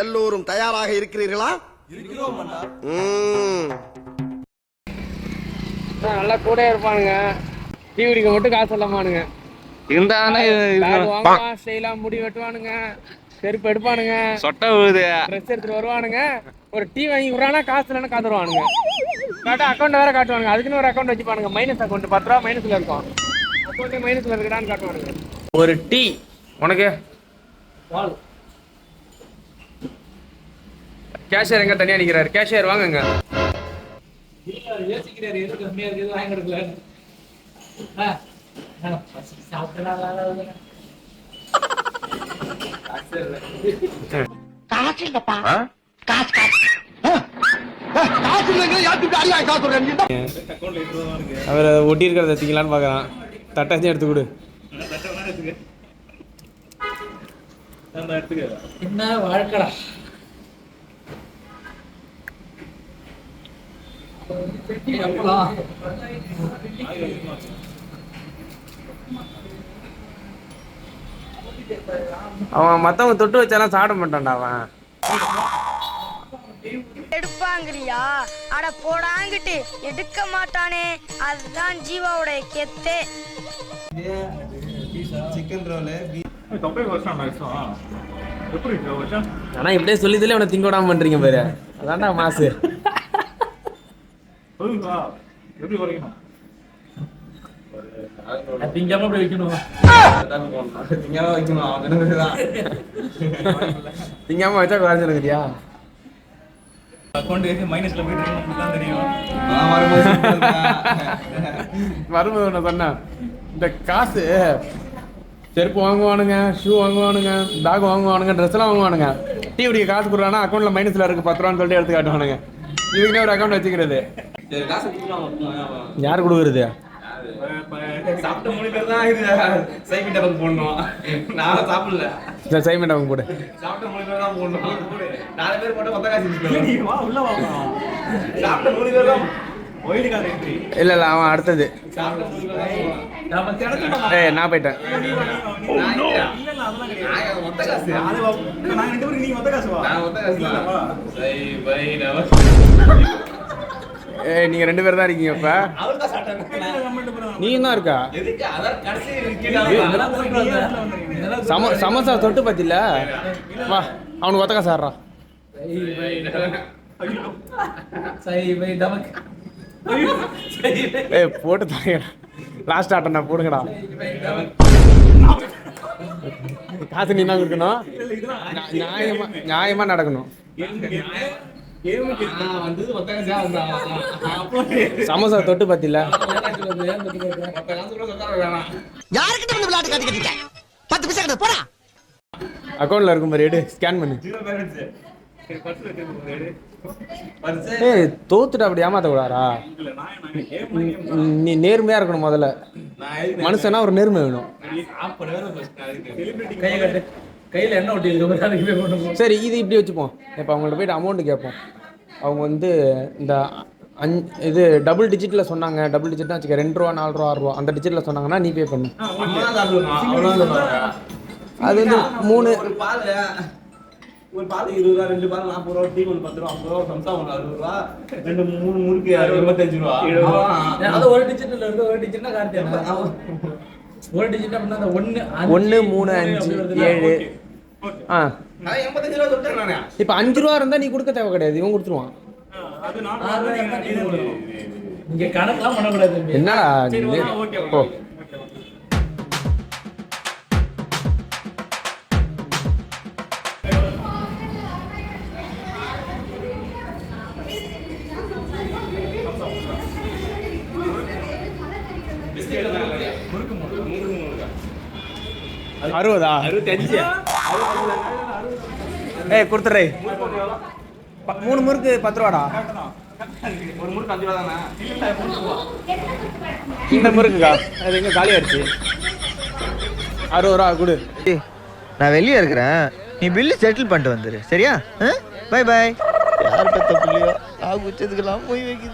எல்லோரும் தயாராக இருக்கிறீர்களா? நல்லா கூட இருப்பானுங்க. டீ குடிக்க மட்டும் காசு இல்லாமானுங்க. முடி வெட்டுவானுங்க, செருப்பு எடுப்பானுங்க, சொட்டை விழுது, ட்ரெஸ் எடுத்துட்டு வருவானுங்க. ஒரு டீ வாங்கி விடுறானா காசு இல்லைன்னா காத்துருவானுங்க. காட்டா அக்கௌண்ட் வேற காட்டுவானுங்க. அதுக்குன்னு ஒரு அக்கௌண்ட் வச்சுப்பானுங்க. மைனஸ் அக்கௌண்ட் 10 ரூபா மைனஸ்ல இருக்கும். அக்கௌண்ட்டே மைனஸ்ல இருக்குடான்னு காட்டுவானுங்க. ஒரு டீ உனக்கு கேஷியர் எங்க தனியா நிக்கிறாரு? கேஷியர் வாங்குங்க. யோசிக்கிறாரு எது கம்மியா இருக்குது வாங்கி கொடுக்கல. அவரை ஒட்டி இருக்கிறத திங்கலான்னு பாக்குறான். தட்டாச்சும் எடுத்து கொடு. என்ன வாழ்க்கடா. அவன் மத்தவங்க தொட்டு வச்சாலாம் சாப்பிட மாட்டான்டா. அவன் எடுப்பாங்கறியா? அட போடாங்கிட்டு எடுக்க மாட்டானே. அதுதான் ஜீவாவோட கெத்தே. சிக்கன் ரோல் ஆனா இப்படியே சொல்லிதுல அவனை திங்க விடாம பண்றீங்க பாரு. அதான்டா மாசு. திங்காம அப்படி வைக்கணும். திங்காம வச்சா குறைஞ்சிருக்கிறியா? வரும்போது ஒண்ணு சொன்ன, இந்த காசு செருப்பு வாங்குவானுங்க, ஷூ வாங்குவானுங்க, பேக் வாங்குவானுங்க, ட்ரெஸ் எல்லாம் வாங்குவானுங்க. டீ குடிக்க காசு கொடுறானா அக்கௌண்ட்ல மைனஸ்ல இருக்கு 10 ரூபான்னு சொல்லிட்டு எடுத்து காட்டுவானுங்க. இவங்க ஒரு அக்கௌண்ட் வச்சுக்கிறது. யாரு கொடுக்குறது? சாப்பிட்ட 3 பேர் தான் இது சைக்கிள் டபுள் போடணும். நான் சாப்பிடல. சரி சைக்கிள் டபுள் போடு. சாப்பிட்ட 3 பேர் தான் போடணும். 4 பேர் போட்டு மொத்த காசு இருக்கு. நீ வா உள்ள வா. சாப்பிட்ட 3 பேர் தான் ஒயிட் கார்டு என்ட்ரி. இல்ல அவன் அடுத்தது. சாப்பிட்ட 3 பேர் தான் நான் மத்த இடத்துல நான் போய்ட்டேன். இல்ல அதெல்லாம் கிடையாது. நான் மொத்த காசு. அது நான் 2 பேருக்கு நீ மொத்த காசு வா. நான் மொத்த காசு வா. சை பை நவ. நீங்க 2 பேர் தான் இருக்கீங்க. இப்ப நீ தான் இருக்கா? சமோசா தொட்டு பத்தில வா. அவனுக்கு ஒத்த காசு ஆடுறா. போட்டு தரேன். லாஸ்ட் ஆட்டம் நான் போடுங்கடா. காசு நீ தான் கொடுக்கணும். நியாயமா நடக்கணும். சமோசா தொட்டு பத்தில அக்கௌண்ட்ல இருக்கும் பாரு. எடு ஸ்கேன் பண்ணு. தோத்துட்டு அப்படி ஏமாத்த கூடாரா? நீ நேர்மையா இருக்கணும். முதல்ல மனுஷனா ஒரு நேர்மை வேணும். கையில் என்ன ஒட்டி? சரி இது இப்படி வச்சுப்போம். இப்போ அவங்கள்ட்ட போய்ட்டு அமௌண்ட்டு கேட்போம். அவங்க வந்து இந்த இது டபுள் டிஜிட்டில் சொன்னாங்க. டபுள் டிஜிட்னா வச்சுக்க 2 ரூபா 4 ரூபா 6 ரூபா அந்த டிஜிட்டில் சொன்னாங்கன்னா நீ பே பண்ணு. அது வந்து 3 ஒரு பால் 20 ரூபா, 2 பால் 40 ரூபா, டீ 10 ரூபா, 50 ரூபா, சம்சா 60 ரூபா, 2 3 முறுக்கு 25 ரூபா. அது ஒரு டிஜிட்டில் இருக்கு. ஒரு டிஜிட்னா கார்த்தியா ஒரு டிஜிட் அப்படின்னா அந்த 1 3 5 7 இப்ப 5 ரூபா இருந்தா நீ கொடுக்க தேவை கிடையாது. இவன் கொடுத்துருவான். இங்க கணக்கெல்லாம் பண்ணக்கூடாது. என்னடா ஓ அறுபதா 65 கொடுத்துறே. 3 முறுக்கு 10 ரூபாடா. ஒரு முறுக்கு 5 ரூபா தானா? இந்த முறுக்குக்கா அது எங்க காலி ஆயிடுச்சு. 60 ரூபா கொடு. நான் வெளியே இருக்கிறேன். நீ பில்லு செட்டில் பண்ணிட்டு வந்துரு. சரியா? Bye bye. யார் பெத்த பிள்ளையோ ஆ குச்சதுக்கெல்லாம் போய் வைக்குது.